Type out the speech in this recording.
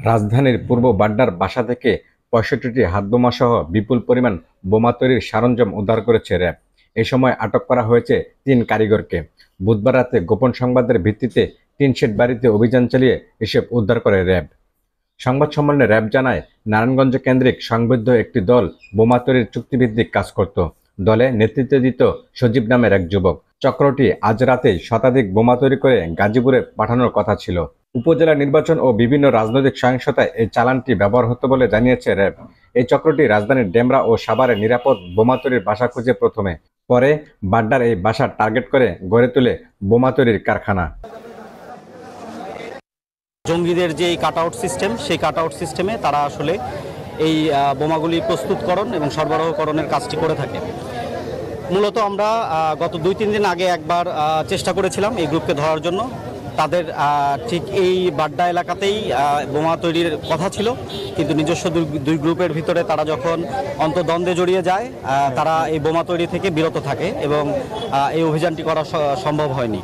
রাজধানীর পূর্ব বাড্ডার বাসা থেকে ৬৫টি হাতবোমাসহ বিপুল পরিমাণ বোমা তৈরির সরঞ্জাম উদ্ধার করেছে র্যাব। এ সময় আটক করা হয়েছে ৩ কারিগরকে। বুধবার রাতে গোপন সংবাদের ভিত্তিতে টিনশেড বাড়িতে অভিযান চালিয়ে এসব উদ্ধার করে র্যাব। সংবাদ সম্মেলনে র্যাব জানায়, নারায়ণগঞ্জ কেন্দ্রিক সংবদ্ধ একটি দল বোমা তৈরির চুক্তিভিত্তিক কাজ করত। দলে নেতৃত্ব দিত সজীব নামের এক যুবক। চক্রটি আজ রাতেই শতাধিক বোমা তৈরি করে গাজীপুরে পাঠানোর কথা ছিল। উপজেলা নির্বাচন ও বিভিন্ন রাজনৈতিক সহিংসতায় এই চালানটি ব্যবহার হতো বলে জানিয়েছে র্যাব। এই চক্রটি রাজধানীর ডেমরা ও সাভারে নিরাপদ বোমা তৈরির বাসা খুঁজে প্রথমে, পরে বাড্ডার এই বাসা টার্গেট করে গড়ে তোলে বোমা তৈরির কারখানা। জঙ্গিদের যে কাটআউট সিস্টেম, সেই কাটআউট সিস্টেমে তারা আসলে এই বোমাগুলি প্রস্তুতকরণ এবং সরবরাহকরণের কাজটি করে থাকে। মূলত আমরা গত ২-৩ দিন আগে একবার চেষ্টা করেছিলাম এই গ্রুপকে ধরার জন্য। তাদের ঠিক এই বাড্ডা এলাকাতেই বোমা তৈরির কথা ছিল, কিন্তু নিজস্ব দুই গ্রুপের ভিতরে তারা যখন অন্তর্দ্বন্দ্বে জড়িয়ে যায়, তারা এই বোমা তৈরি থেকে বিরত থাকে এবং এই অভিযানটি করা সম্ভব হয়নি।